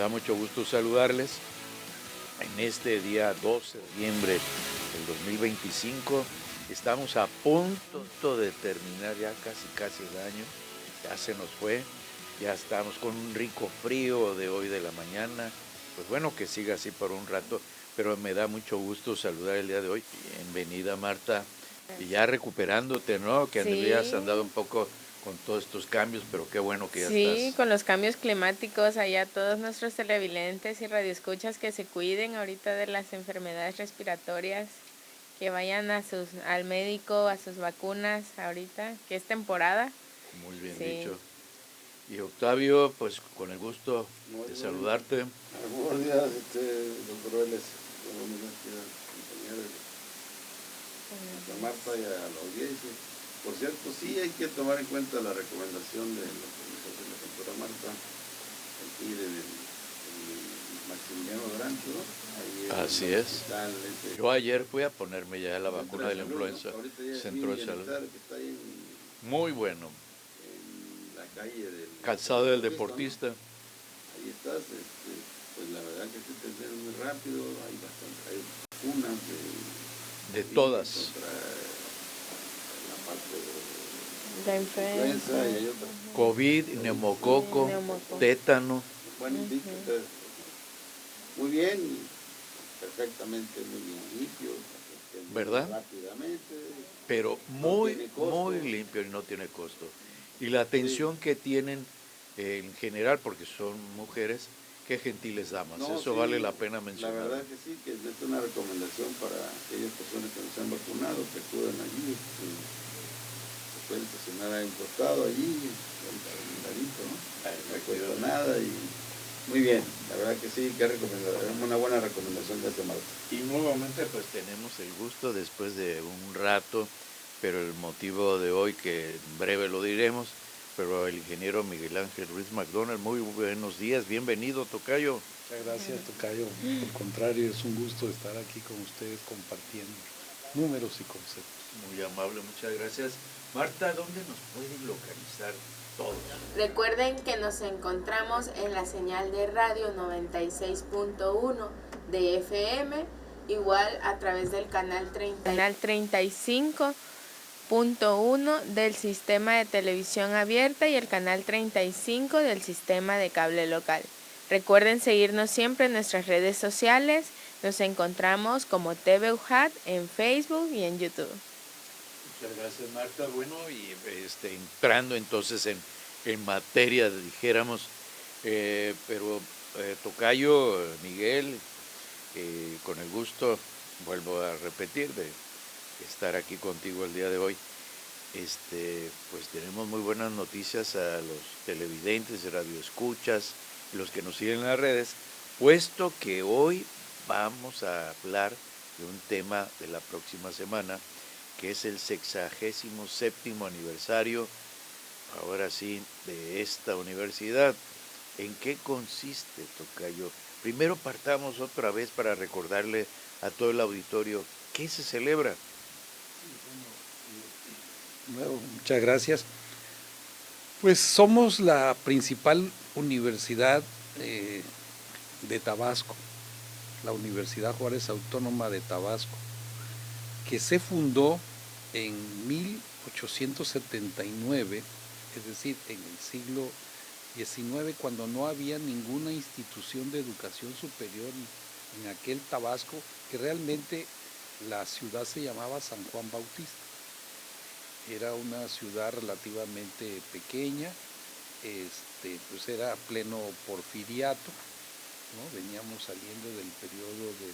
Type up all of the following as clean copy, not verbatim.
da mucho gusto saludarles en este día 12 de noviembre del 2025. Estamos a punto de terminar ya casi el año, ya se nos fue, ya estamos con un rico frío de hoy de la mañana. Pues bueno, que siga así por un rato, pero me da mucho gusto saludar el día de hoy. Bienvenida, Marta, y ya recuperándote, ¿no? Que habías andado un poco con todos estos cambios, pero qué bueno que ya estás. Sí, con los cambios climáticos, allá todos nuestros televidentes y radioescuchas que se cuiden ahorita de las enfermedades respiratorias, que vayan al médico, a sus vacunas ahorita, que es temporada. Muy bien dicho. Y Octavio, pues con el gusto de saludarte. Buenos días, doctor Vélez, buenos días, compañeros, a Marta y a la audiencia. Por cierto, sí hay que tomar en cuenta la recomendación de la doctora Marta, aquí del Maximiliano Durancho, ¿no? Así es. Yo ayer fui a ponerme ya la vacuna de la influenza. Centro de Salud. Muy bueno. En la calle del Calzado del Deportista. Ahí estás, pues la verdad que se te entiende muy rápido, hay vacunas de todas. Contra la parte de la influenza y hay otras. COVID, neumococo, tétano. Bueno, muy bien, perfectamente, muy bien limpio. ¿Verdad? Rápidamente. Pero muy limpio y no tiene costo. Y la atención que tienen en general, porque son mujeres, qué gentiles damas. Eso vale la pena mencionar. La verdad que sí, que es una recomendación para aquellas personas que no se han vacunado, que acudan allí, se pueden estacionar ahí un costado allí, no cuesta nada y muy bien, la verdad que sí, que una buena recomendación de hace Marta. Y nuevamente pues tenemos el gusto después de un rato, pero el motivo de hoy que en breve lo diremos, pero el ingeniero Miguel Ángel Ruiz McDonald, muy buenos días, bienvenido, tocayo. Muchas gracias, tocayo, al contrario, es un gusto estar aquí con ustedes compartiendo números y conceptos. Muy amable, muchas gracias. Marta, ¿dónde nos pueden localizar todos? Recuerden que nos encontramos en la señal de radio 96.1 de FM, igual a través del canal 35.1 del sistema de televisión abierta y el canal 35 del sistema de cable local. Recuerden seguirnos siempre en nuestras redes sociales. Nos encontramos como TV UJAT en Facebook y en YouTube. Muchas gracias, Marta. Bueno, y entrando entonces en materia, dijéramos, pero tocayo, Miguel, con el gusto, vuelvo a repetir, de estar aquí contigo el día de hoy. Pues tenemos muy buenas noticias a los televidentes y radioescuchas, los que nos siguen en las redes, puesto que hoy vamos a hablar de un tema de la próxima semana, que es el 67º aniversario, ahora sí, de esta universidad. ¿En qué consiste, tocayo? Primero partamos otra vez para recordarle a todo el auditorio qué se celebra. Bueno, muchas gracias. Pues somos la principal universidad de Tabasco, la Universidad Juárez Autónoma de Tabasco, que se fundó en 1879, es decir, en el siglo XIX, cuando no había ninguna institución de educación superior en aquel Tabasco, que realmente la ciudad se llamaba San Juan Bautista. Era una ciudad relativamente pequeña, pues era pleno porfiriato, ¿no? Veníamos saliendo del periodo de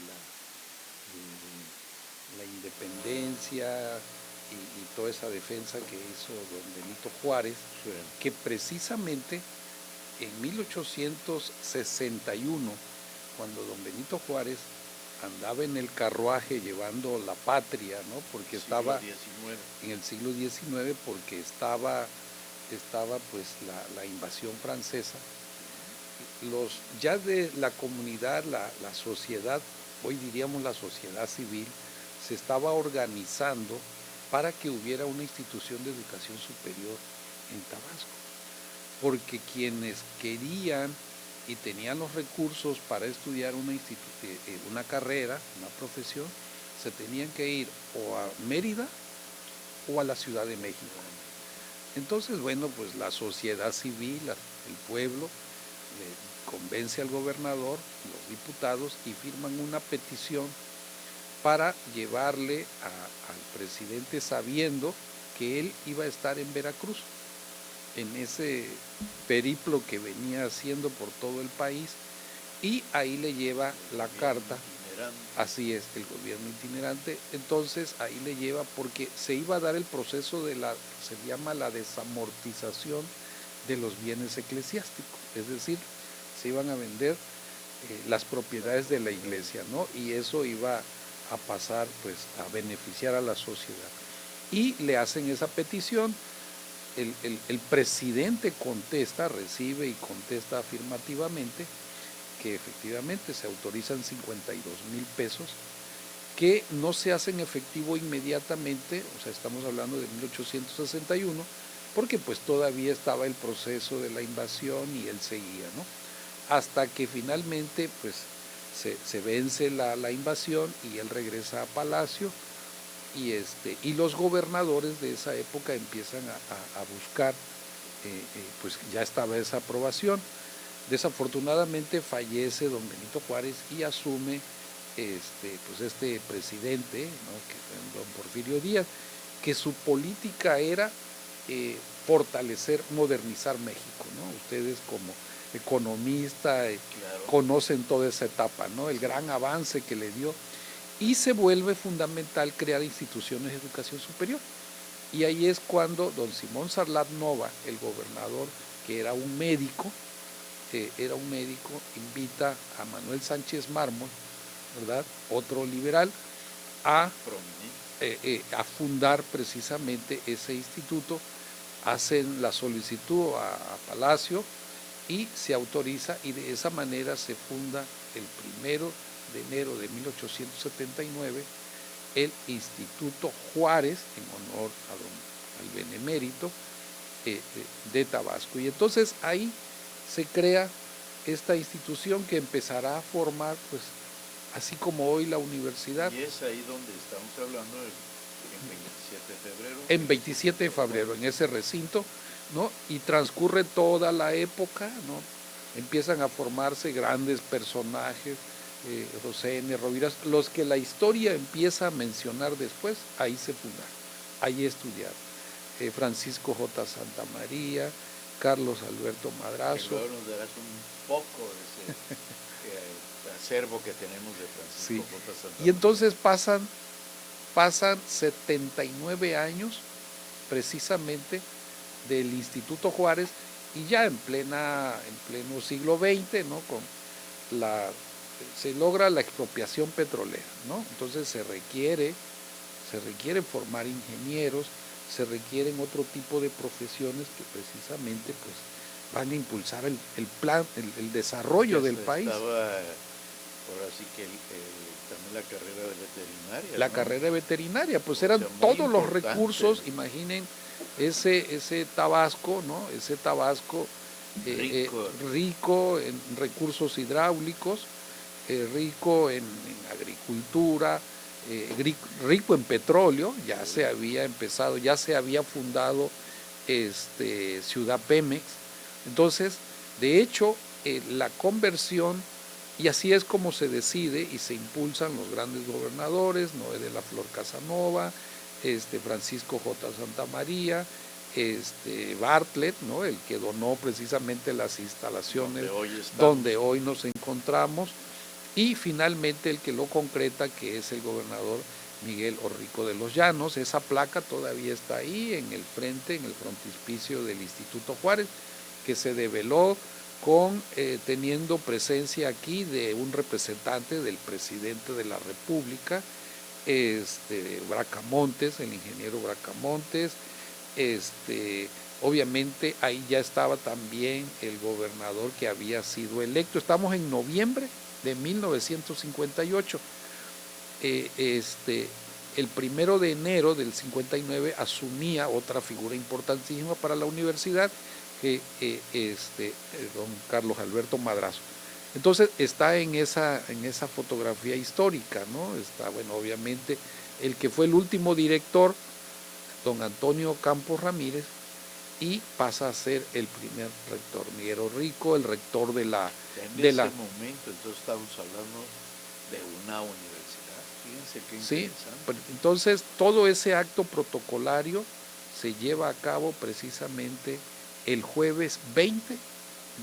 la independencia y toda esa defensa que hizo don Benito Juárez, que precisamente en 1861, cuando don Benito Juárez andaba en el carruaje llevando la patria, ¿no? Porque estaba en el siglo XIX, porque estaba pues la invasión francesa. Ya de la comunidad, la sociedad, hoy diríamos la sociedad civil, se estaba organizando para que hubiera una institución de educación superior en Tabasco, porque quienes querían y tenían los recursos para estudiar una carrera, una profesión, se tenían que ir o a Mérida o a la Ciudad de México. Entonces, bueno, pues la sociedad civil, el pueblo, le convence al gobernador, los diputados, y firman una petición para llevarle al presidente, sabiendo que él iba a estar en Veracruz, en ese periplo que venía haciendo por todo el país, y ahí le lleva la carta. Así es, el gobierno itinerante. Entonces ahí le lleva, porque se iba a dar el proceso se llama la desamortización de los bienes eclesiásticos, es decir, se iban a vender las propiedades de la iglesia, ¿no? Y eso iba a pasar, pues, a beneficiar a la sociedad. Y le hacen esa petición, el presidente contesta, recibe y contesta afirmativamente, que efectivamente se autorizan 52,000 pesos, que no se hacen efectivo inmediatamente, o sea, estamos hablando de 1861, porque pues todavía estaba el proceso de la invasión y él seguía, ¿no? Hasta que finalmente pues se vence la invasión y él regresa a Palacio, y los gobernadores de esa época empiezan a buscar, pues ya estaba esa aprobación. Desafortunadamente fallece don Benito Juárez y asume pues este presidente, ¿no?, que fue don Porfirio Díaz, que su política era fortalecer, modernizar México, ¿no? Ustedes como economistas claro, conocen toda esa etapa, ¿no? El gran avance que le dio, y se vuelve fundamental crear instituciones de educación superior. Y ahí es cuando don Simón Sarlat Nova, el gobernador, que era un médico, invita a Manuel Sánchez Mármol, ¿verdad?, otro liberal, a fundar precisamente ese instituto. Hacen la solicitud a Palacio y se autoriza, y de esa manera se funda el 1 de enero de 1879 el Instituto Juárez, en honor al benemérito de Tabasco. Y entonces ahí se crea esta institución que empezará a formar, pues, así como hoy la universidad. Y es ahí donde estamos hablando, en 27 de febrero. En 27 de febrero, en ese recinto, ¿no? Y transcurre toda la época, ¿no? Empiezan a formarse grandes personajes, José N. Rovira, los que la historia empieza a mencionar después, ahí se fundaron, ahí estudiaron. Francisco J. Santamaría, Carlos Alberto Madrazo. Que luego nos darás un poco de ese acervo que tenemos de Francisco J. Santamaría. Y entonces pasan 79 años precisamente del Instituto Juárez, y ya en pleno siglo XX, ¿no?, se logra la expropiación petrolera, ¿no? Entonces se requiere formar ingenieros, se requieren otro tipo de profesiones que precisamente pues van a impulsar el plan, el desarrollo del país. Ahora sí que también la carrera de veterinaria. La carrera veterinaria, pues eran todos los recursos, imaginen ese Tabasco, ¿no? Ese Tabasco rico en recursos hidráulicos, rico en agricultura, rico en petróleo. Ya se había empezado, ya se había fundado Ciudad Pemex. Entonces, de hecho, la conversión, y así es como se decide y se impulsan los grandes gobernadores, Noé de la Flor Casanova, Francisco J. Santamaría, Bartlett, ¿no?, el que donó precisamente las instalaciones donde hoy nos encontramos, y finalmente el que lo concreta, que es el gobernador Miguel Orrico de los Llanos. Esa placa todavía está ahí en el frente, en el frontispicio del Instituto Juárez, que se develó teniendo presencia aquí de un representante del presidente de la República, Bracamontes, el ingeniero Bracamontes. Obviamente ahí ya estaba también el gobernador que había sido electo. Estamos en noviembre de 1958. El 1 de enero del 59 asumía otra figura importantísima para la universidad, don Carlos Alberto Madrazo. Entonces está en esa fotografía histórica, ¿no? Está, bueno, obviamente el que fue el último director, don Antonio Campos Ramírez, y pasa a ser el primer rector, Miguel Rico, el rector de la... En ese momento, entonces estamos hablando de una universidad, fíjense qué interesante. Sí, entonces todo ese acto protocolario se lleva a cabo precisamente el jueves 20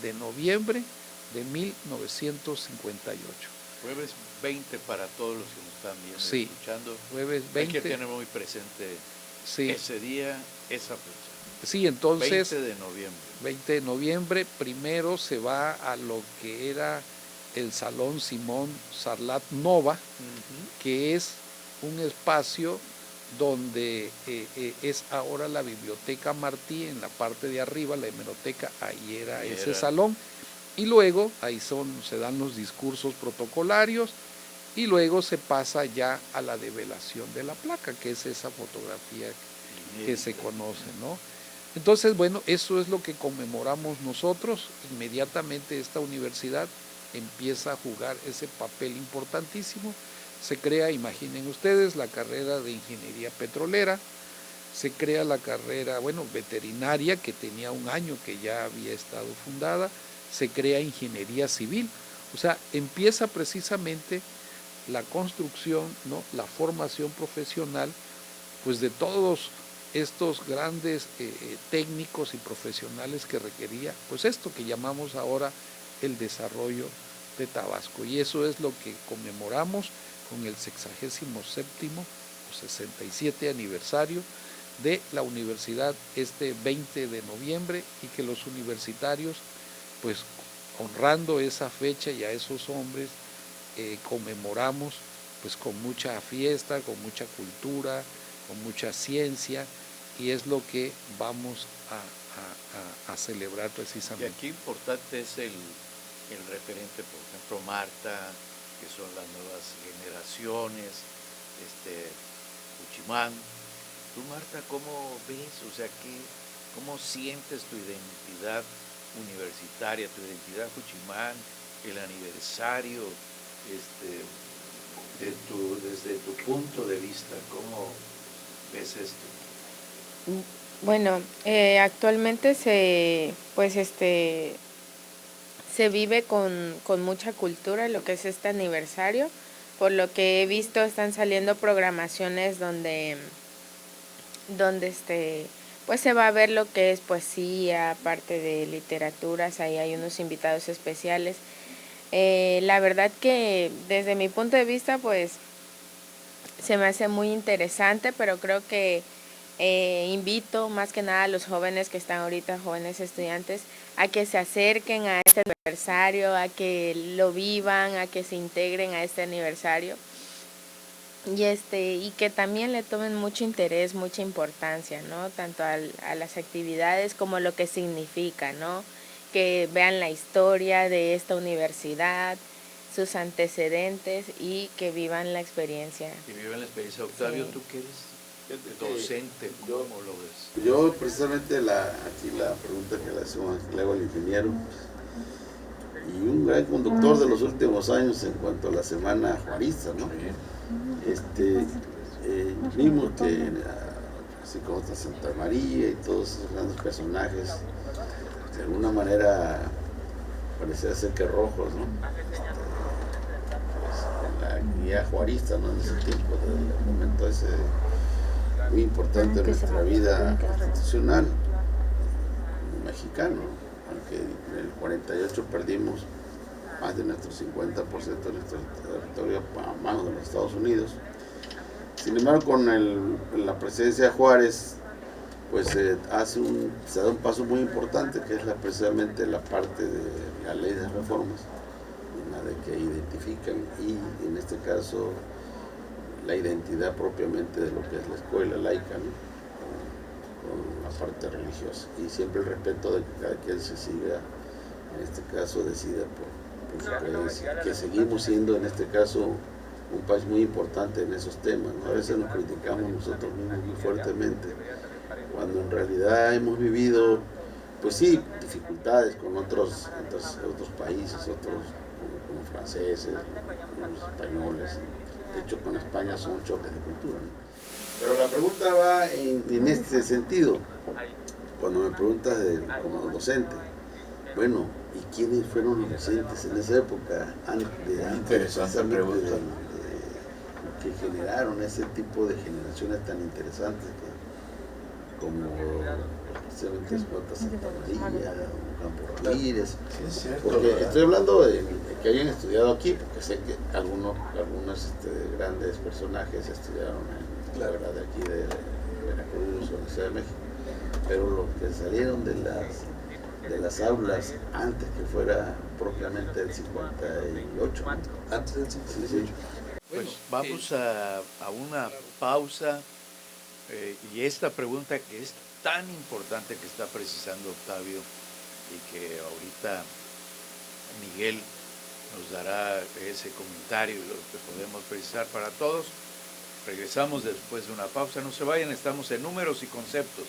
de noviembre de 1958. Jueves 20 para todos los que nos están viendo sí, y escuchando. Jueves 20. Hay que tener muy presente sí, ese día, esa fecha. Sí, entonces 20 de noviembre. 20 de noviembre, primero se va a lo que era el Salón Simón Sarlat Nova, que es un espacio donde es ahora la Biblioteca Martí, en la parte de arriba, la hemeroteca, ahí era ese salón, y luego ahí se dan los discursos protocolarios, y luego se pasa ya a la develación de la placa, que es esa fotografía que se conoce, ¿no? Entonces, bueno, eso es lo que conmemoramos nosotros. Inmediatamente esta universidad empieza a jugar ese papel importantísimo. Se crea, imaginen ustedes, la carrera de ingeniería petrolera, se crea la carrera, bueno, veterinaria, que tenía un año que ya había estado fundada, se crea ingeniería civil. O sea, empieza precisamente la construcción, ¿no?, la formación profesional, pues de todos estos grandes técnicos y profesionales que requería, pues esto que llamamos ahora el desarrollo de Tabasco. Y eso es lo que conmemoramos con el 67º o 67 aniversario de la universidad este 20 de noviembre, y que los universitarios, pues honrando esa fecha y a esos hombres, conmemoramos pues con mucha fiesta, con mucha cultura, con mucha ciencia, y es lo que vamos a celebrar precisamente. Y aquí importante es el referente, por ejemplo, Marta, que son las nuevas generaciones, Juchimán. Tú, Marta, ¿cómo ves? O sea, ¿cómo sientes tu identidad universitaria, tu identidad Juchimán, el aniversario, desde tu punto de vista? ¿Cómo ves esto? Bueno, actualmente se vive con mucha cultura lo que es este aniversario. Por lo que he visto, están saliendo programaciones donde pues se va a ver lo que es poesía, parte de literaturas, ahí hay unos invitados especiales. La verdad que desde mi punto de vista, pues se me hace muy interesante, pero creo que invito más que nada a los jóvenes que están ahorita, jóvenes estudiantes, a que se acerquen a este aniversario, a que lo vivan, a que se integren a este aniversario, y que también le tomen mucho interés, mucha importancia, ¿no? Tanto a las actividades como lo que significa, ¿no? Que vean la historia de esta universidad, sus antecedentes, y que vivan la experiencia. Que vivan la experiencia. Octavio, sí. ¿Tú qué eres? Docente, ¿cómo lo ves? Yo precisamente aquí la pregunta que le hago al ingeniero, y un gran conductor de los últimos años en cuanto a la Semana Juarista, ¿no? Vimos que así como está Santa María y todos esos grandes personajes, de alguna manera parecía ser que rojos, ¿no? En la guía juarista, ¿no? En ese tiempo, del momento ese muy importante en nuestra vida constitucional mexicano, aunque en el 48 perdimos más de nuestro 50% de nuestro territorio a manos de los Estados Unidos. Sin embargo, con la presidencia de Juárez, pues se da un paso muy importante, que es precisamente la parte de la ley de reformas, en la de que identifican, y en este caso la identidad propiamente de lo que es la escuela laica, ¿no? Con la parte religiosa, y siempre el respeto de que cada quien se siga, en este caso decida por su creencia, que seguimos siendo en este caso un país muy importante en esos temas, ¿no? A veces nos criticamos nosotros mismos muy fuertemente, cuando en realidad hemos vivido pues sí, dificultades con otros países, como franceses, los españoles. De hecho, con España son choques de cultura, ¿no? Pero la pregunta va en este sentido. Cuando me preguntas como docente, bueno, ¿y quiénes fueron los docentes en esa época? Interesante pregunta. Que generaron ese tipo de generaciones tan interesantes como especialmente Escuela Santa María, Campo Ramírez. Sí, cierto, porque ¿verdad? estoy hablando de que hayan estudiado aquí, porque sé que algunos grandes personajes estudiaron en la verdad de aquí de Veracruz o en la Ciudad de México, pero los que salieron de las aulas antes que fuera propiamente el 58, ¿no? Antes del 58. Sí. Pues vamos a una pausa y esta pregunta que es tan importante que está precisando Octavio y que ahorita Miguel nos dará ese comentario y lo que podemos precisar para todos. Regresamos después de una pausa. No se vayan, estamos en Números y Conceptos.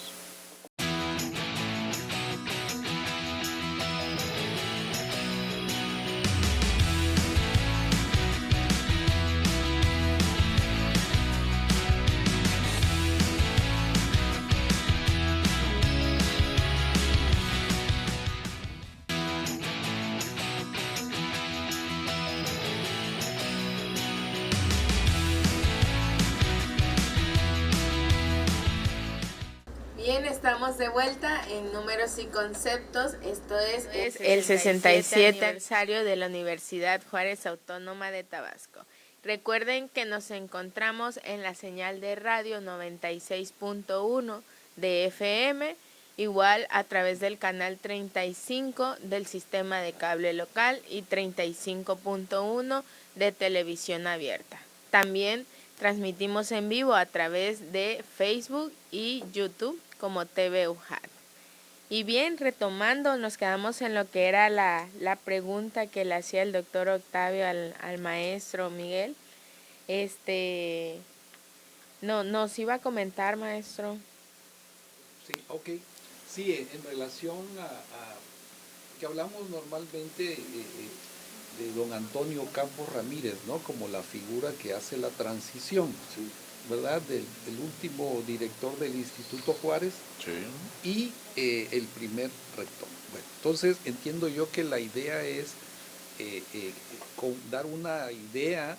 Bien, estamos de vuelta en Números y Conceptos. Esto es el 67 aniversario de la Universidad Juárez Autónoma de Tabasco. Recuerden que nos encontramos en la señal de radio 96.1 de FM, igual a través del canal 35 del sistema de cable local y 35.1 de televisión abierta. También transmitimos en vivo a través de Facebook y YouTube como TV UJAT. Y bien, retomando, nos quedamos en lo que era la pregunta que le hacía el doctor Octavio al maestro Miguel. No, nos iba a comentar, maestro. Sí, ok. Sí, en relación a que hablamos normalmente de don Antonio Campos Ramírez, ¿no? Como la figura que hace la transición, Sí. ¿verdad? Del último director del Instituto Juárez Sí. y el primer rector. Bueno, entonces entiendo yo que la idea es dar una idea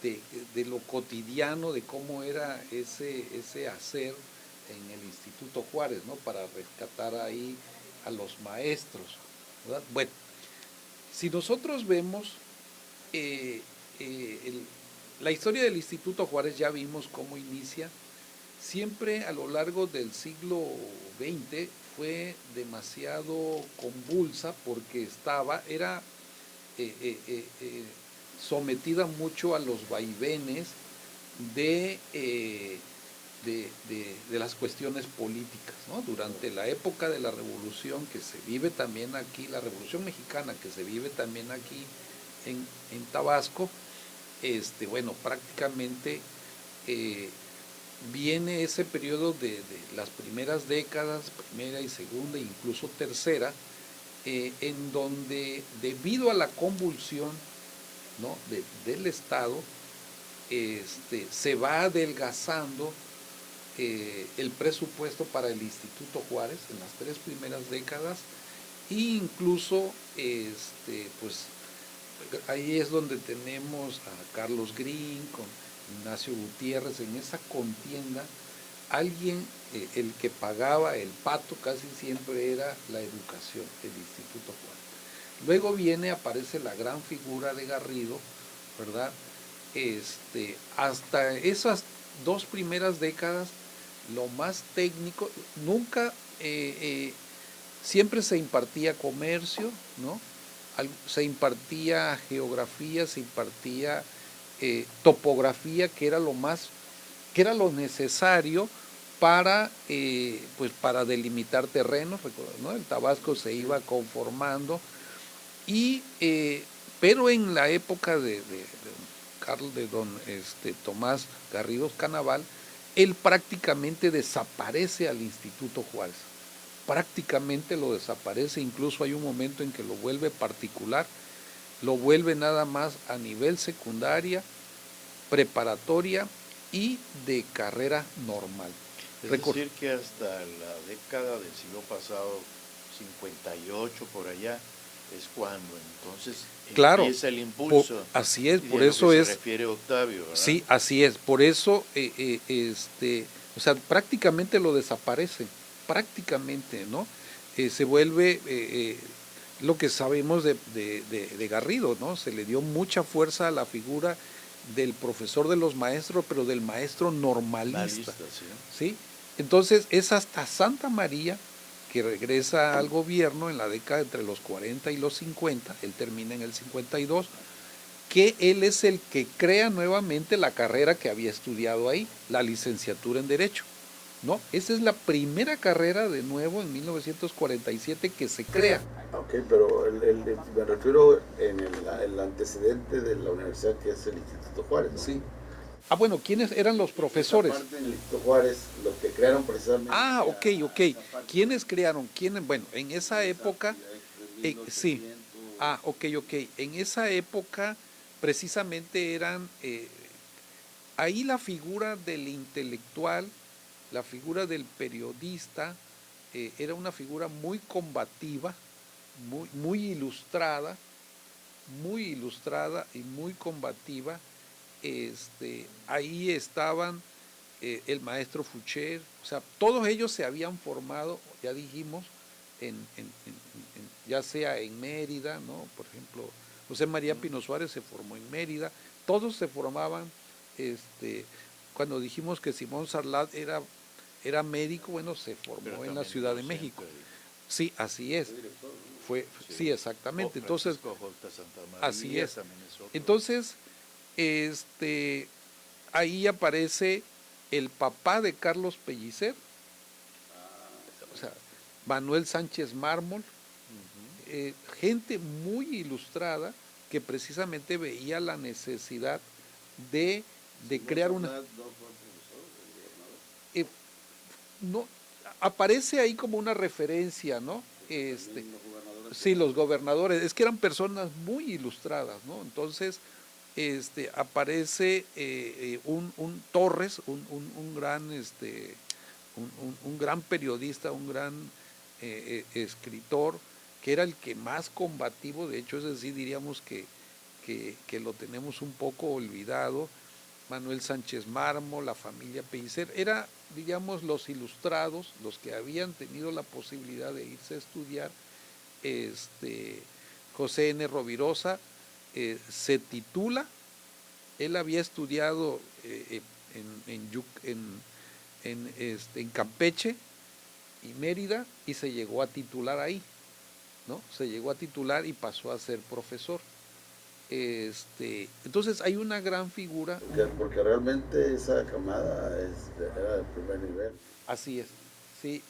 de lo cotidiano, de cómo era ese hacer en el Instituto Juárez, ¿no? Para rescatar ahí a los maestros, ¿verdad? Bueno, si nosotros vemos la historia del Instituto Juárez, ya vimos cómo inicia. Siempre a lo largo del siglo XX fue demasiado convulsa porque era sometida mucho a los vaivenes de las cuestiones políticas, ¿no? Durante la época de la Revolución, que se vive también aquí, la Revolución Mexicana, que se vive también aquí en Tabasco, bueno, prácticamente viene ese periodo de las primeras décadas, primera y segunda, e incluso tercera, en donde debido a la convulsión, ¿no? del Estado, se va adelgazando el presupuesto para el Instituto Juárez en las 3 primeras décadas, e incluso pues ahí es donde tenemos a Carlos Green con Ignacio Gutiérrez en esa contienda. Alguien, el que pagaba el pato casi siempre era la educación, el Instituto Juárez. Luego aparece la gran figura de Garrido, ¿verdad? Hasta esas 2 primeras décadas, lo más técnico, nunca, siempre se impartía comercio, ¿no? Se impartía geografía, se impartía topografía, que era lo necesario para delimitar terrenos, ¿no? El Tabasco se iba conformando, pero en la época de don Tomás Garrido Canaval, él prácticamente desaparece al Instituto Juárez, prácticamente lo desaparece, incluso hay un momento en que lo vuelve particular, lo vuelve nada más a nivel secundaria, preparatoria y de carrera normal. Es decir, que hasta la década del siglo pasado, 58 por allá, es cuando entonces claro, empieza el impulso. Así es, por eso eso se es. refiere Octavio, ¿verdad? Sí, así es, por eso, o sea, prácticamente lo desaparece, prácticamente, ¿no? Se vuelve lo que sabemos de Garrido, ¿no? Se le dio mucha fuerza a la figura del profesor de los maestros, pero del maestro normalista, ¿sí? Entonces es hasta Santa María que regresa al gobierno en la década entre los 40 y los 50, él termina en el 52, que él es el que crea nuevamente la carrera que había estudiado ahí, la licenciatura en Derecho, ¿no? Esa es la primera carrera de nuevo en 1947 que se crea. Ok, pero me refiero en el antecedente de la universidad, que es el Instituto Juárez, ¿no? Sí. Ah, bueno, ¿quiénes eran los profesores? Aparte del Instituto Juárez, los que crearon precisamente... Ah, ok. ¿Quiénes crearon? ¿Quiénes? Bueno, en esa época... sí. Ah, ok. En esa época precisamente eran... ahí la figura del intelectual, la figura del periodista, era una figura muy combativa, muy ilustrada y muy combativa. Ahí estaban el maestro Foucher, o sea, todos ellos se habían formado, ya dijimos, ya sea en Mérida, ¿no? Por ejemplo, José María Pino Suárez se formó en Mérida, todos se formaban, cuando dijimos que Simón Sarlat era médico, bueno, se formó en la Ciudad de México. Sí, así es. Sí, exactamente. Entonces, así es. Entonces, ahí aparece el papá de Carlos Pellicer, o sea, Manuel Sánchez Mármol, gente muy ilustrada que precisamente veía la necesidad de crear una... no, aparece ahí como una referencia, ¿no? Sí, los gobernadores, es que eran personas muy ilustradas, ¿no? Entonces, aparece un Torres, un gran periodista, un gran escritor, que era el que más combativo, de hecho, es decir, diríamos que lo tenemos un poco olvidado. Manuel Sánchez Mármol, la familia Pellicer, era, digamos, los ilustrados, los que habían tenido la posibilidad de irse a estudiar. José N. Rovirosa se titula, él había estudiado en Campeche y Mérida y se llegó a titular ahí, ¿no? Se llegó a titular y pasó a ser profesor. Entonces hay una gran figura. Porque realmente esa camada era de primer nivel. Así es, sí.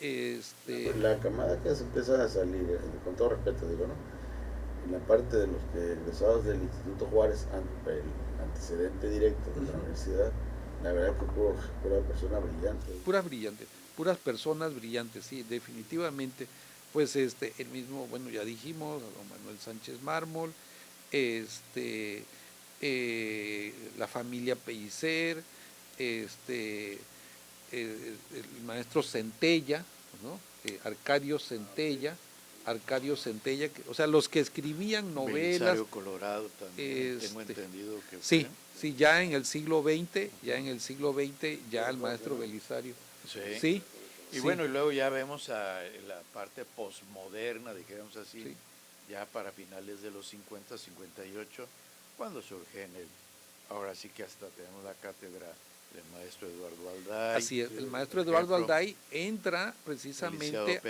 La camada que se empieza a salir, con todo respeto digo, ¿no? En la parte de los que egresados del Instituto Juárez, el antecedente directo de la universidad, la verdad que pura persona brillante. Puras personas brillantes, sí, definitivamente. Pues el mismo, bueno, ya dijimos, don Manuel Sánchez Mármol, la familia Pellicer, el maestro Centella, ¿no? Arcadio Centella, o sea, los que escribían novelas. Belisario Colorado también, tengo entendido que sí, ya en el siglo XX, ya el maestro Belisario. Sí. Y bueno, y luego ya vemos la parte posmoderna, dijéramos así, ya para finales de los 50, 58, cuando surge ahora sí que hasta tenemos la cátedra del maestro Eduardo Alday. Así es, el maestro Eduardo Alday entra precisamente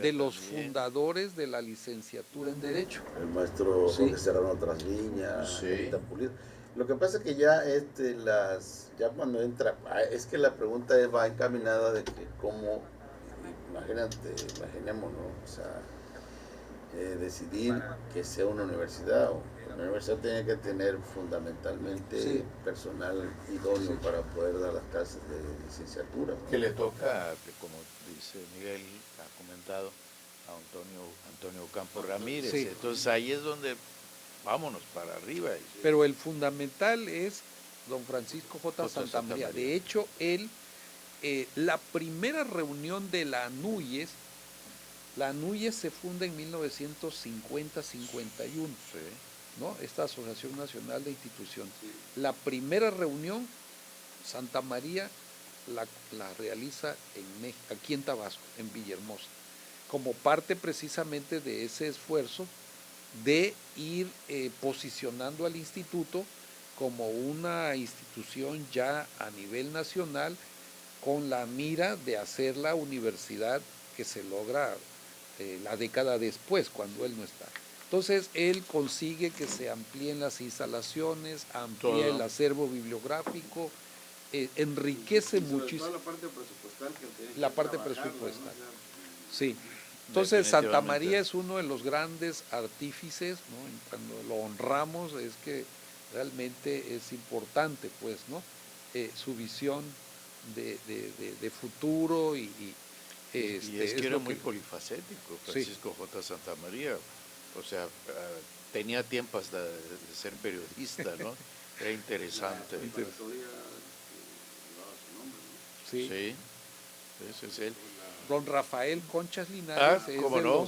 de los fundadores de la licenciatura en Derecho. El maestro Jorge Serrano Trasviña, Rita Pulido. Lo que pasa es que ya ya cuando entra, es que la pregunta va encaminada de que cómo, imaginemos, ¿no? O sea, decidir que sea una universidad. Una universidad tiene que tener fundamentalmente personal idóneo para poder dar las clases de licenciatura, ¿no? Que le toca, como dice Miguel, presentado a Antonio Campo Ramírez. Sí. Entonces ahí es donde vámonos para arriba. Pero el fundamental es don Francisco J. J. Santamaría. Santamaría. De hecho, él, la primera reunión de la ANUYES se funda en 1950-51, Sí. ¿no? Esta Asociación Nacional de Instituciones. La primera reunión, Santamaría la realiza en México, aquí en Tabasco, en Villahermosa, como parte precisamente de ese esfuerzo de ir posicionando al instituto como una institución ya a nivel nacional, con la mira de hacer la universidad que se logra la década después, cuando él no está. Entonces él consigue que se amplíen las instalaciones, amplía el acervo bibliográfico, enriquece muchísimo. La parte presupuestal que La parte presupuestal. Sí. Entonces Santa María es uno de los grandes artífices, ¿no? Cuando lo honramos es que realmente es importante, pues, ¿no? Su visión de futuro y es que era muy polifacético, Francisco Sí. J. Santamaría. O sea, tenía tiempo hasta de ser periodista, ¿no? Era interesante. Sí. Sí, ese es él. Don Rafael Conchas Linares es ¿cómo no?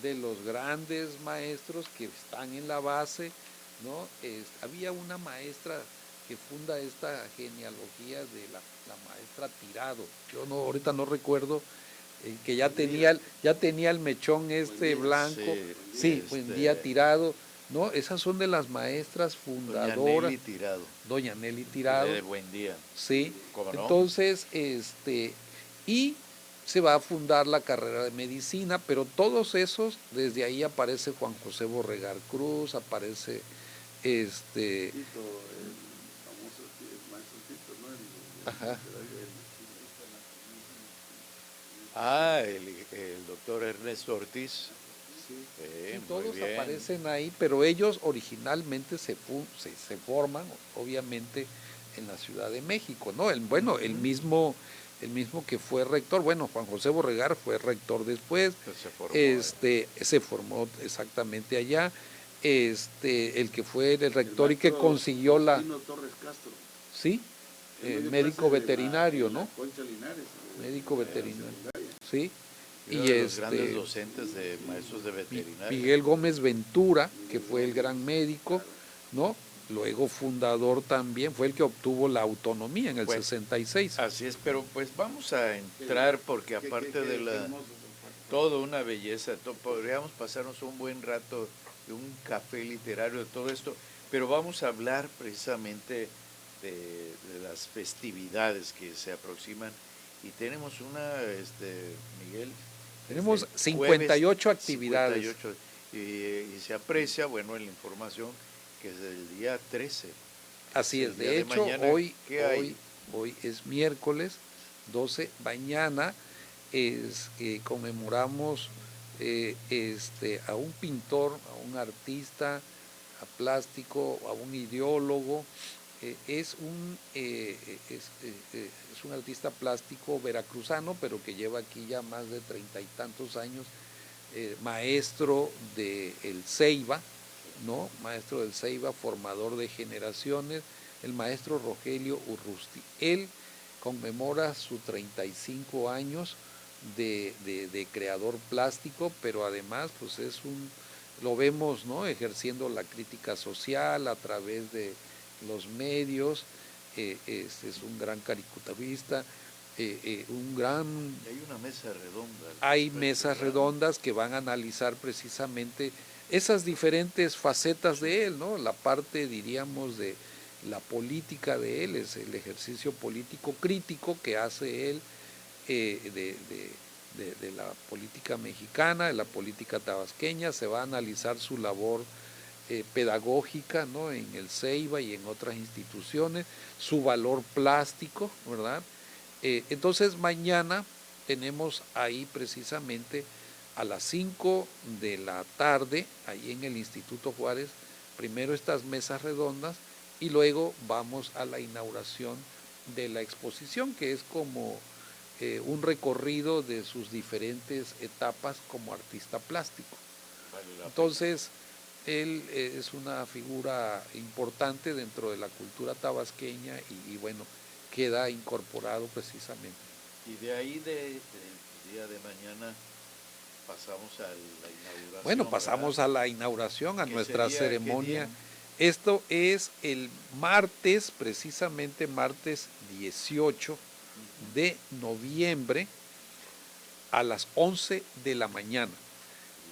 de los grandes maestros que están en la base, ¿no? Había una maestra que funda esta genealogía de la maestra Tirado. Yo ahorita no recuerdo, que ya tenía el mechón blanco. Sí, Buendía Tirado. No, esas son de las maestras fundadoras. Doña Nelly Tirado. De Buendía. Sí. ¿Cómo no? Entonces, y se va a fundar la carrera de medicina, pero todos esos, desde ahí aparece Juan José Borregar Cruz, aparece Tito, el famoso maestro Tito, ¿no? Ajá. El doctor Ernesto Ortiz. Sí, todos aparecen ahí, pero ellos originalmente se forman, obviamente, en la Ciudad de México, ¿no? El mismo que fue rector, bueno, Juan José Borregar fue rector después, se formó exactamente allá, el que fue el rector y que consiguió Torres Castro. Sí, médico veterinario, ¿no? Concha Linares. Médico veterinario, sí. Y los grandes docentes de maestros de veterinaria. Miguel Gómez Ventura, que fue el gran médico, ¿no? Luego fundador también, fue el que obtuvo la autonomía en el 66. Así es, pero pues vamos a entrar porque aparte de toda una belleza, podríamos pasarnos un buen rato de un café literario, de todo esto, pero vamos a hablar precisamente de las festividades que se aproximan y tenemos Miguel. Tenemos 58 jueves, actividades. 58, y se aprecia, bueno, en la información que es del día 13. Así es, de hecho, mañana, hoy es miércoles 12, mañana conmemoramos a un pintor, a un artista, a plástico, a un ideólogo. Es un artista plástico veracruzano, pero que lleva aquí ya más de 30 y tantos años, maestro de El Ceiba, ¿no? Maestro del Ceiba, formador de generaciones, el maestro Rogelio Urrusti. Él conmemora sus 35 años de creador plástico, pero además pues lo vemos, ¿no? Ejerciendo la crítica social a través de los medios, es un gran caricaturista, un gran... Hay una mesa redonda. Hay mesas redondas que van a analizar precisamente esas diferentes facetas de él, ¿no? La parte, diríamos, de la política de él, es el ejercicio político crítico que hace él de la política mexicana, de la política tabasqueña. Se va a analizar su labor pedagógica, ¿no? En el Ceiba y en otras instituciones, su valor plástico, ¿verdad? Entonces mañana tenemos ahí precisamente a las 5 de la tarde, ahí en el Instituto Juárez, primero estas mesas redondas y luego vamos a la inauguración de la exposición, que es como un recorrido de sus diferentes etapas como artista plástico. Entonces, él es una figura importante dentro de la cultura tabasqueña y bueno, queda incorporado precisamente. Y de ahí del día de mañana pasamos a la inauguración. Bueno, pasamos a la inauguración, a nuestra ceremonia. Esto es el martes, precisamente martes 18 de noviembre a las 11 de la mañana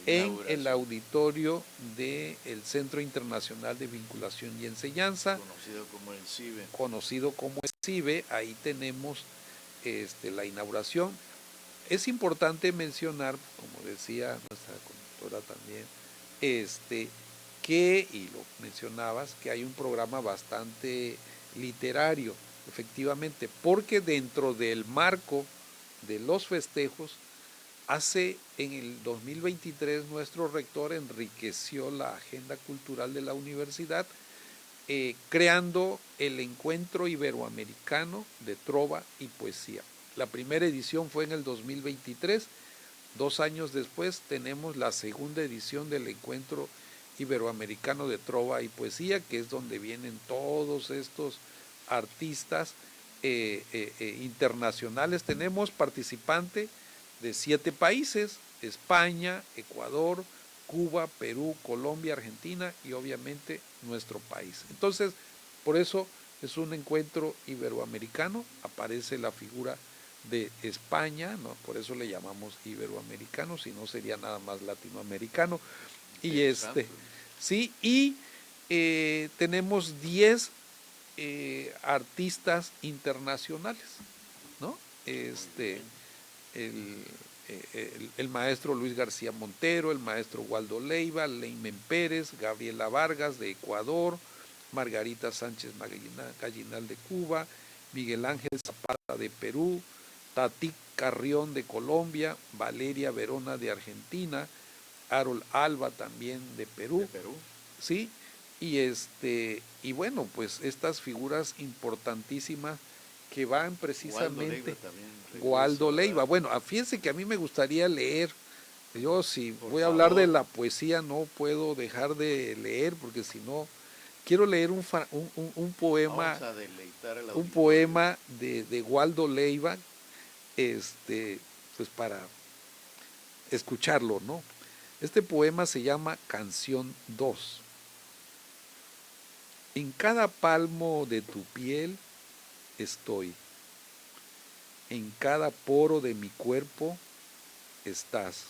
en el auditorio del Centro Internacional de Vinculación y Enseñanza, conocido como el CIBE. Ahí tenemos la inauguración. Es importante mencionar, como decía nuestra conductora también, que, y lo mencionabas, que hay un programa bastante literario, efectivamente, porque dentro del marco de los festejos, en el 2023 nuestro rector enriqueció la agenda cultural de la universidad, creando el Encuentro Iberoamericano de Trova y Poesía. La primera edición fue en el 2023, 2 años después tenemos la segunda edición del Encuentro Iberoamericano de Trova y Poesía, que es donde vienen todos estos artistas internacionales. Tenemos participante de 7 países: España, Ecuador, Cuba, Perú, Colombia, Argentina y obviamente nuestro país. Entonces, por eso es un encuentro iberoamericano, aparece la figura de España, ¿no? Por eso le llamamos iberoamericano, si no sería nada más latinoamericano. Y sí, y tenemos 10 artistas internacionales, ¿no? El maestro Luis García Montero, el maestro Waldo Leiva, Leimen Pérez, Gabriela Vargas de Ecuador, Margarita Sánchez Gallinal de Cuba, Miguel Ángel Zapata de Perú, Tati Carrión de Colombia, Valeria Verona de Argentina, Harold Alba también de Perú. Sí, y bueno, pues estas figuras importantísimas que van precisamente. Waldo Leiva. Bueno, fíjense que a mí me gustaría leer. Yo si voy a hablar de la poesía no puedo dejar de leer, porque si no, quiero leer un poema. Vamos a deleitar al auditorio. Un poema de Waldo Leiva, pues para escucharlo, ¿no? Este poema se llama Canción 2. En cada palmo de tu piel estoy. En cada poro de mi cuerpo estás.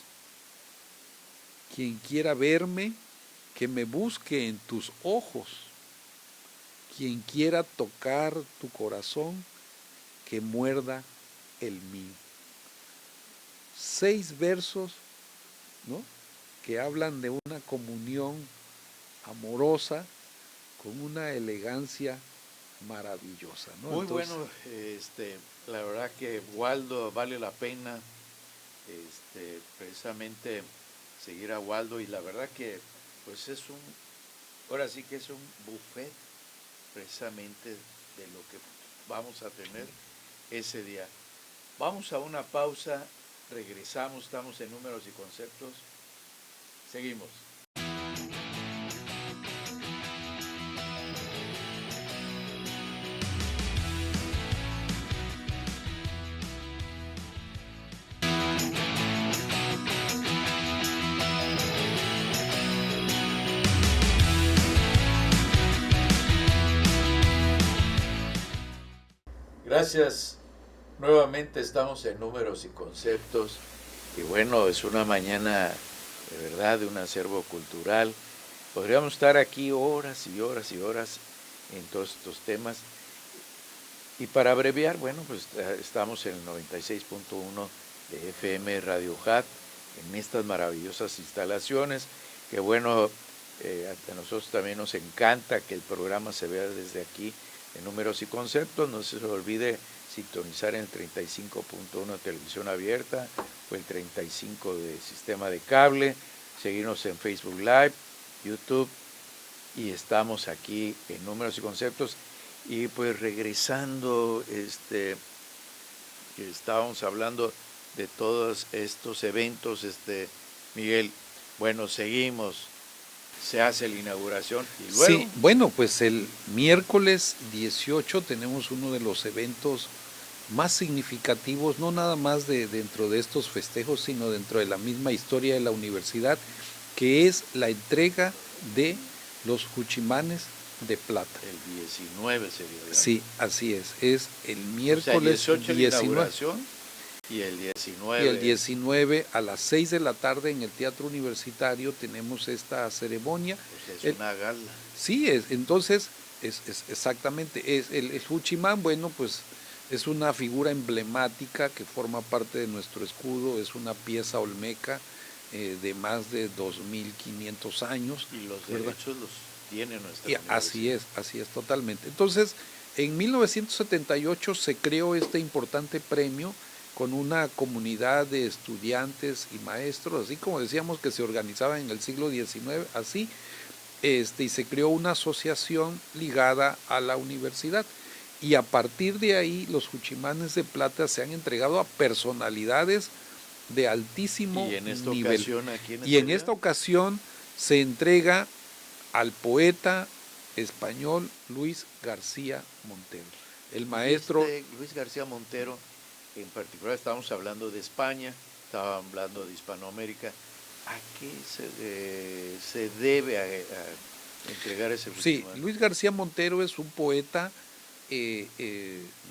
Quien quiera verme, que me busque en tus ojos. Quien quiera tocar tu corazón, que muerda el mío. 6 versos, ¿no?, que hablan de una comunión amorosa con una elegancia maravillosa, ¿no? Muy entonces, bueno, la verdad que Waldo vale la pena precisamente seguir a Waldo, y la verdad que pues ahora sí que es un buffet precisamente de lo que vamos a tener ese día. Vamos a una pausa, regresamos, estamos en Números y Conceptos, seguimos. Gracias. Nuevamente estamos en Números y Conceptos, y bueno, es una mañana de verdad de un acervo cultural. Podríamos estar aquí horas y horas y horas en todos estos temas, y para abreviar, bueno, pues estamos en el 96.1 de FM Radio Hat, en estas maravillosas instalaciones, que bueno, a nosotros también nos encanta que el programa se vea desde aquí en Números y Conceptos. No se olvide sintonizar en el 35.1 de televisión abierta o el 35 de sistema de cable, seguirnos en Facebook Live, YouTube, y estamos aquí en Números y Conceptos. Y pues regresando, que estábamos hablando de todos estos eventos, Miguel. Bueno, seguimos, se hace la inauguración y luego... Sí, bueno, pues el miércoles 18 tenemos uno de los eventos más significativos, no nada más dentro de estos festejos, sino dentro de la misma historia de la universidad, que es la entrega de los Juchimanes de plata. El 19 sería, ¿verdad? Sí, así es el miércoles, o sea, 18 19. la inauguración y el 19. Y el 19 a las 6 de la tarde en el Teatro Universitario tenemos esta ceremonia. Pues es una gala. Sí, entonces, es exactamente, el Juchimán, bueno, pues es una figura emblemática que forma parte de nuestro escudo, es una pieza olmeca de más de 2500 años. Y los ¿verdad? derechos los tiene nuestra Y universidad. así es, totalmente. Entonces, en 1978 se creó este importante premio con una comunidad de estudiantes y maestros, así como decíamos que se organizaba en el siglo XIX, así, y se creó una asociación ligada a la universidad. Y a partir de ahí los Juchimanes de plata se han entregado a personalidades de altísimo y en esta nivel. Ocasión, ¿a quién Y en entrega? esta ocasión se entrega al poeta español Luis García Montero. El maestro... Luis García Montero, en particular estábamos hablando de España, estábamos hablando de Hispanoamérica. ¿A qué se debe a entregar ese Sí, Juchimán? Luis García Montero es un poeta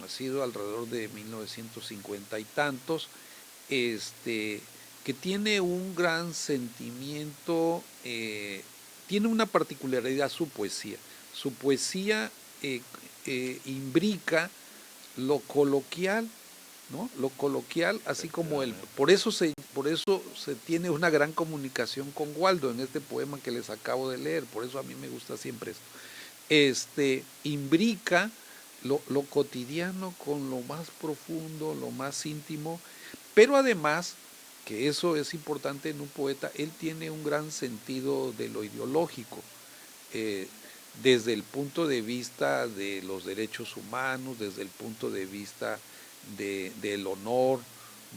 nacido alrededor de 1950 y tantos, que tiene un gran sentimiento, tiene una particularidad su poesía. Su poesía imbrica lo coloquial, ¿no? Lo coloquial, así como por eso se tiene una gran comunicación con Waldo en este poema que les acabo de leer, por eso a mí me gusta siempre esto. Imbrica lo cotidiano con lo más profundo, lo más íntimo, pero además, que eso es importante en un poeta, él tiene un gran sentido de lo ideológico, desde el punto de vista de los derechos humanos, desde el punto de vista del honor,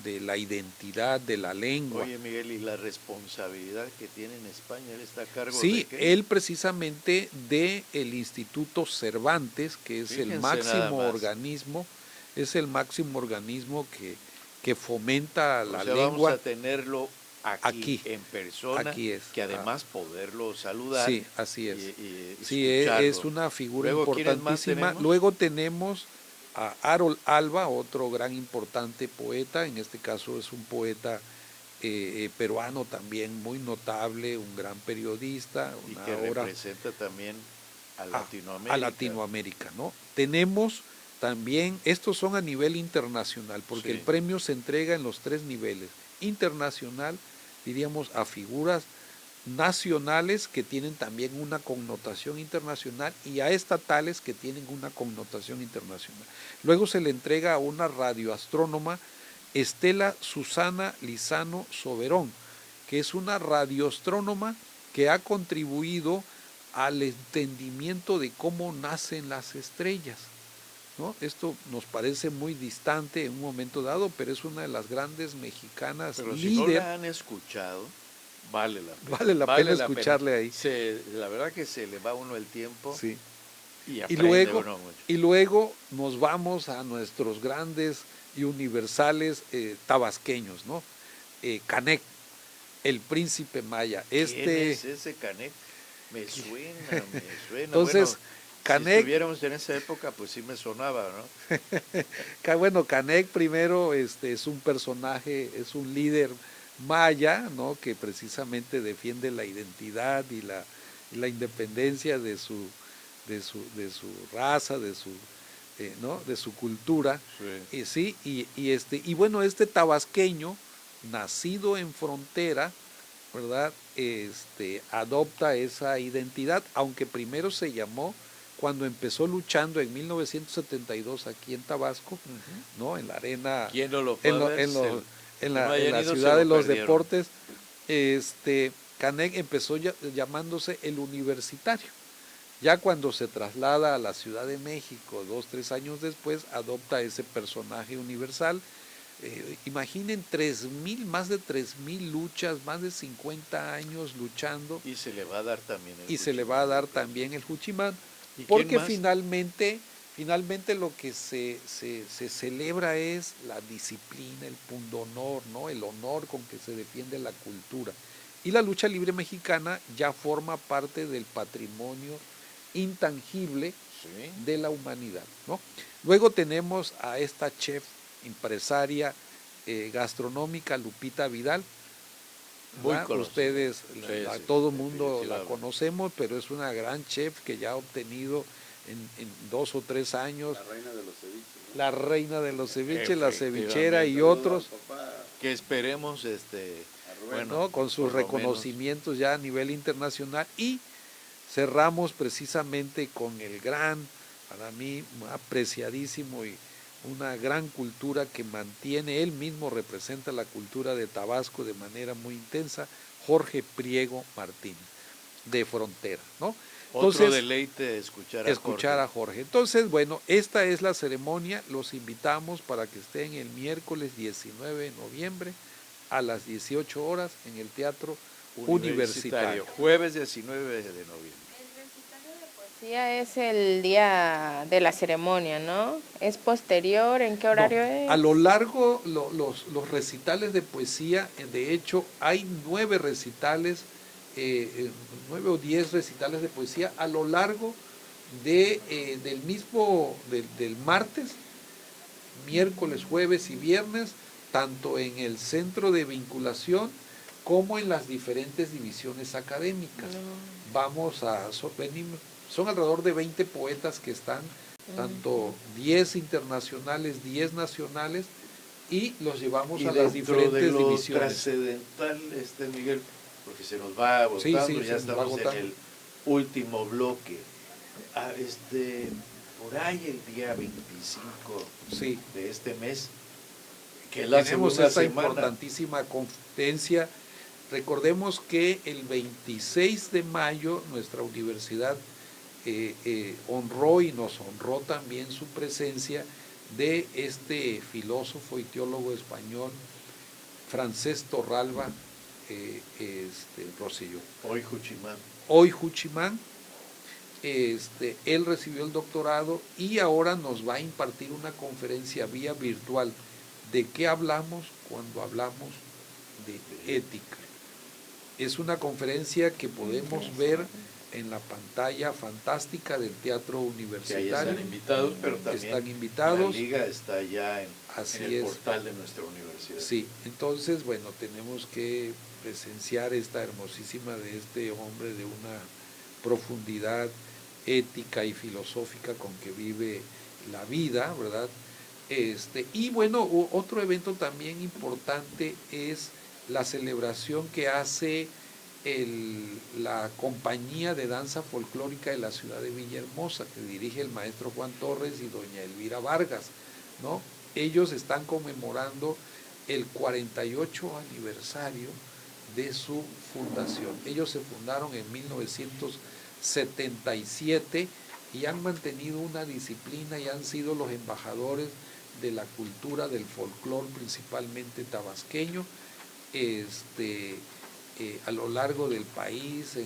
de la identidad, de la lengua. Oye, Miguel, ¿y la responsabilidad que tiene en España? ¿Él está a cargo Sí, de qué? él precisamente del Instituto Cervantes, que es Fíjense el nada máximo más. organismo, que fomenta la O sea, lengua. vamos a tenerlo aquí en persona, aquí es. que además poderlo saludar. Sí, así es. Y Sí, escucharlo. es una figura Luego, ¿quiénes más importantísima. tenemos? Luego tenemos a Harold Alba, otro gran importante poeta, en este caso es un poeta peruano también muy notable, un gran periodista. Y que representa también a Latinoamérica. A Latinoamérica, ¿no? Tenemos también, estos son a nivel internacional, porque Sí. el premio se entrega en los 3 niveles. Internacional, diríamos, a figuras nacionales que tienen también una connotación internacional y a estatales que tienen una connotación internacional. Luego se le entrega a una radioastrónoma, Estela Susana Lizano Soberón, que es una radioastrónoma que ha contribuido al entendimiento de cómo nacen las estrellas, ¿no? Esto nos parece muy distante en un momento dado, pero es una de las grandes mexicanas Pero líder. si no la han escuchado, vale la pena. Vale la pena escucharle ahí. La verdad que se le va a uno el tiempo. Sí. Y aprende uno mucho. Y luego nos vamos a nuestros grandes y universales tabasqueños, ¿no? Canec, el príncipe maya. ¿Quién es ese Canec? Me suena. Entonces, bueno, Canec, si estuviéramos en esa época, pues sí me sonaba, ¿no? Bueno, Canec primero es un personaje, es un líder maya, ¿no? Que precisamente defiende la identidad y la independencia de su raza, ¿no? De su cultura. Sí. Y bueno, este tabasqueño, nacido en frontera, ¿verdad? Adopta esa identidad, aunque primero se llamó, cuando empezó luchando en 1972 aquí en Tabasco, ¿no? En la arena, ¿Quién no lo fue a ver? en la ciudad de los deportes, Canec empezó llamándose el Universitario. Ya cuando se traslada a la Ciudad de México, 2, 3 años después, adopta ese personaje universal. Imaginen 3,000, más de 3,000 luchas, más de 50 años luchando. Y se le va a dar también el Y se le va a dar también el Juchimán, porque finalmente lo que se celebra es la disciplina, el pundonor, ¿no? El honor con que se defiende la cultura. Y la lucha libre mexicana ya forma parte del patrimonio intangible de la humanidad, ¿no? Luego tenemos a esta chef, empresaria gastronómica, Lupita Vidal. Ustedes, todo el mundo la conocemos, pero es una gran chef que ya ha obtenido en 2 o 3 años. La reina de los ceviches, ¿no? La reina de los ceviches, la cevichera y otros. Que esperemos, bueno, con sus reconocimientos ya a nivel internacional. Y cerramos precisamente con el gran, para mí, apreciadísimo y una gran cultura que mantiene, él mismo representa la cultura de Tabasco de manera muy intensa, Jorge Priego Martín, de Frontera, ¿no? Entonces, otro deleite escuchar a Jorge. Entonces, bueno, esta es la ceremonia, los invitamos para que estén el miércoles 19 de noviembre a las 18 horas en el Teatro Universitario. Jueves 19 de noviembre. Es el día de la ceremonia, ¿no? ¿Es posterior? ¿En qué horario es? A lo largo, los recitales de poesía, de hecho, hay 9 recitales, 9 o 10 recitales de poesía a lo largo del martes, miércoles, jueves y viernes, tanto en el centro de vinculación como en las diferentes divisiones académicas. Son alrededor de 20 poetas que están, tanto 10 internacionales, 10 nacionales, y los llevamos a las diferentes divisiones. Trascendental, Miguel, porque se nos va agotando, ya estamos en el último bloque. Por ahí el día 25 de este mes, que es la tenemos esta importantísima conferencia. Recordemos que el 26 de mayo nuestra universidad honró y nos honró también su presencia de este filósofo y teólogo español, Francés Torralba Rosselló. Hoy Juchimán. Él recibió el doctorado y ahora nos va a impartir una conferencia vía virtual. ¿De qué hablamos cuando hablamos de ética? Es una conferencia que podemos ver en la pantalla fantástica del Teatro Universitario. Que ahí están invitados, pero también la liga está ya en el portal de nuestra universidad. Sí, entonces, bueno, tenemos que presenciar esta hermosísima de este hombre de una profundidad ética y filosófica con que vive la vida, ¿verdad? Y bueno, otro evento también importante es la celebración que hace la compañía de danza folclórica de la ciudad de Villahermosa, que dirige el maestro Juan Torres y doña Elvira Vargas, ¿no? Ellos están conmemorando el 48 aniversario de su fundación. Ellos se fundaron en 1977 y han mantenido una disciplina y han sido los embajadores de la cultura del folclore, principalmente tabasqueño, a lo largo del país,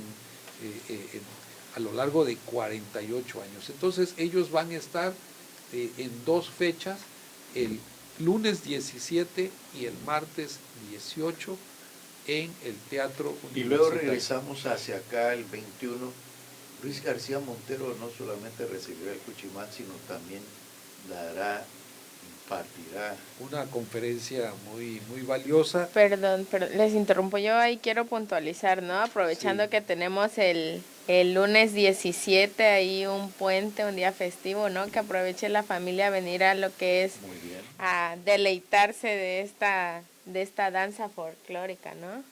a lo largo de 48 años. Entonces ellos van a estar en 2 fechas, el lunes 17 y el martes 18 en el Teatro Universitario. Y luego regresamos hacia acá el 21. Luis García Montero no solamente recibirá el Juchimán, sino también impartirá una conferencia muy, muy valiosa. Perdón, les interrumpo, yo ahí quiero puntualizar, ¿no? Aprovechando que tenemos el lunes 17 ahí un puente, un día festivo, ¿no? Que aproveche la familia a venir a lo que es a deleitarse de esta danza folclórica, ¿no?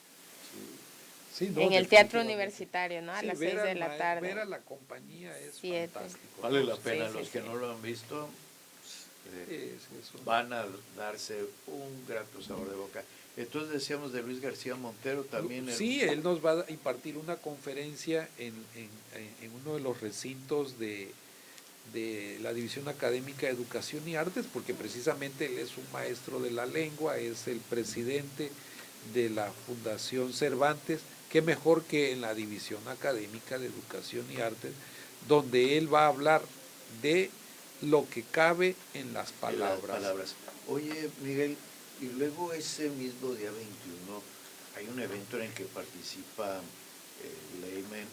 Sí, no, en el Teatro Universitario, ¿no? A las 6 de la tarde. Ver a la compañía es fantástico. Vale la pena, los que no lo han visto, van a darse un grato sabor de boca. Entonces decíamos de Luis García Montero también. Sí, él nos va a impartir una conferencia en uno de los recintos de la División Académica de Educación y Artes, porque precisamente él es un maestro de la lengua, es el presidente de la Fundación Cervantes, qué mejor que en la División Académica de Educación y Artes, donde él va a hablar de lo que cabe en las palabras. Oye, Miguel, y luego ese mismo día 21 hay un evento en el que participa Lehman,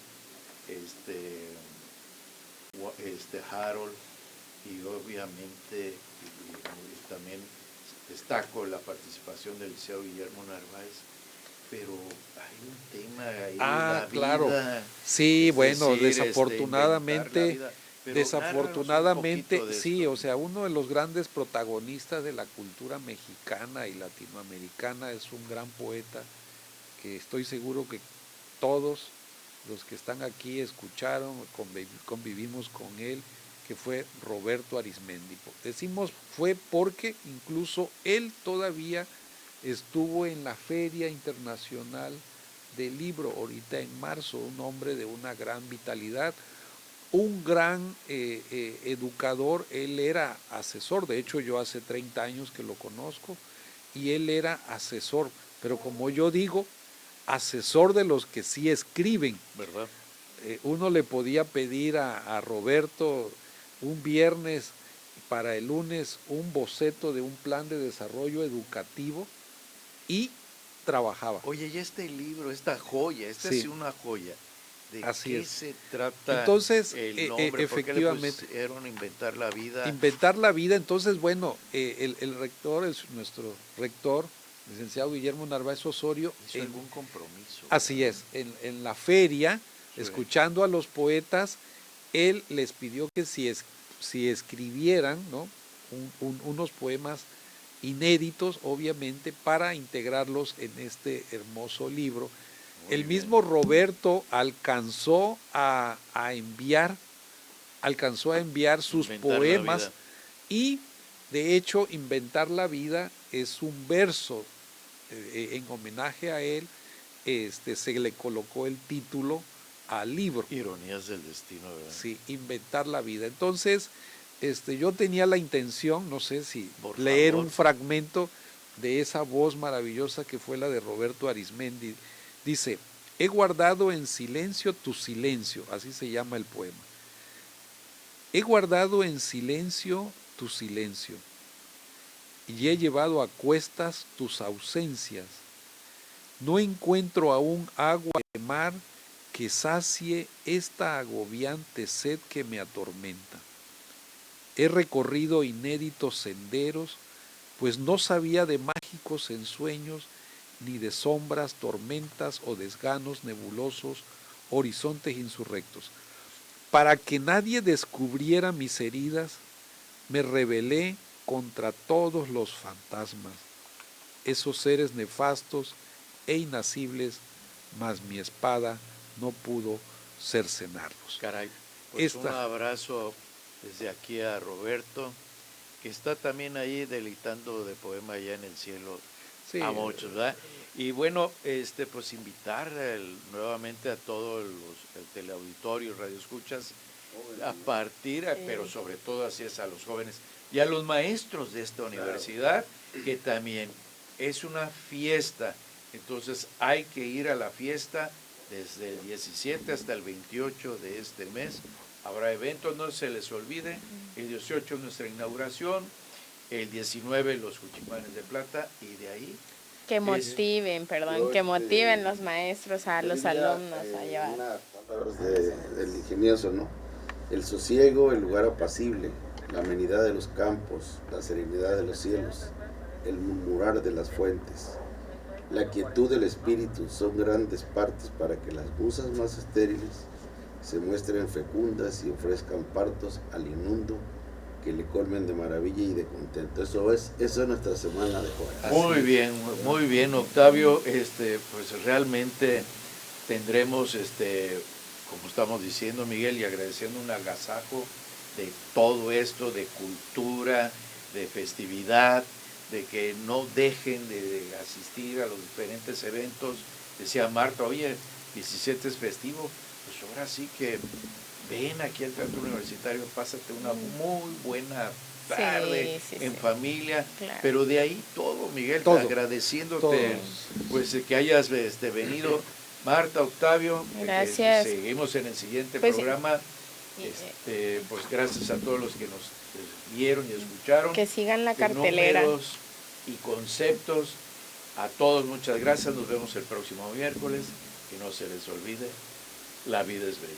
Harold, y obviamente y también destaco la participación del Liceo Guillermo Narváez, pero hay un tema ahí, la claro. vida. Sí, bueno, decir, desafortunadamente, desafortunadamente, sí, o sea, uno de los grandes protagonistas de la cultura mexicana y latinoamericana es un gran poeta que estoy seguro que todos los que están aquí escucharon, convivimos con él, que fue Roberto Arizmendi. Decimos fue porque incluso él todavía estuvo en la Feria Internacional del Libro, ahorita en marzo, un hombre de una gran vitalidad, un gran educador. Él era asesor, de hecho yo hace 30 años que lo conozco, y él era asesor, pero como yo digo, asesor de los que sí escriben, ¿verdad? Uno le podía pedir a Roberto un viernes para el lunes un boceto de un plan de desarrollo educativo y trabajaba. Oye, y este libro, esta joya, esta Sí. es una joya. ¿De Así qué es. se trata? Entonces, el nombre? efectivamente, ¿Por qué le pusieron Inventar la Vida? Inventar la Vida. Entonces, bueno, el rector, nuestro rector, licenciado Guillermo Narváez Osorio, ¿Hizo algún compromiso? Así es, en la feria, sí, escuchando a los poetas, él les pidió que si escribieran, ¿no?, unos poemas inéditos, obviamente, para integrarlos en este hermoso libro. Muy el bien. mismo Roberto alcanzó a enviar sus Inventar poemas, la vida. y de hecho Inventar la Vida es un verso en homenaje a él. Se le colocó el título al libro. Ironías del destino, ¿verdad? Sí, Inventar la Vida. Entonces, yo tenía la intención, no sé si Por leer favor. un fragmento de esa voz maravillosa que fue la de Roberto Arizmendi. Dice: he guardado en silencio tu silencio, así se llama el poema. He guardado en silencio tu silencio y he llevado a cuestas tus ausencias. No encuentro aún agua de mar que sacie esta agobiante sed que me atormenta. He recorrido inéditos senderos, pues no sabía de mágicos ensueños, ni de sombras, tormentas o desganos nebulosos, horizontes insurrectos. Para que nadie descubriera mis heridas, me rebelé contra todos los fantasmas, esos seres nefastos e inacibles, mas mi espada no pudo cercenarlos. Caray, pues un abrazo desde aquí a Roberto, que está también ahí deleitando de poema allá en el cielo, sí, a muchos, ¿verdad? Y bueno, pues invitar nuevamente a todos el teleauditorio, radioescuchas, a partir, pero sobre todo así es a los jóvenes y a los maestros de esta universidad, que también es una fiesta. Entonces hay que ir a la fiesta desde el 17 hasta el 28 de este mes. Habrá eventos, no se les olvide. El 18 nuestra inauguración, el 19 los Juchimanes de Plata, y de ahí... Que motiven, que motiven los maestros a los alumnos a llevar. Unas palabras del ingenioso, ¿no? El sosiego, el lugar apacible, la amenidad de los campos, la serenidad de los cielos, el murmurar de las fuentes, la quietud del espíritu son grandes partes para que las musas más estériles se muestren fecundas y ofrezcan partos al inmundo que le colmen de maravilla y de contento. Eso es nuestra semana de jóvenes. Muy bien, Octavio. Pues realmente tendremos, como estamos diciendo, Miguel, y agradeciendo un agasajo de todo esto, de cultura, de festividad, de que no dejen de asistir a los diferentes eventos. Decía Marta, oye, 17 es festivo, pues ahora sí que ven aquí al Teatro Universitario, pásate una muy buena tarde en familia, claro. Pero de ahí todo, Miguel, agradeciéndote todo. pues que hayas venido. Marta, Octavio, gracias. Seguimos en el siguiente pues, programa. Pues gracias a todos los que nos vieron y escucharon. Que sigan la cartelera. Números y conceptos. A todos muchas gracias. Nos vemos el próximo miércoles. Y no se les olvide, la vida es bella.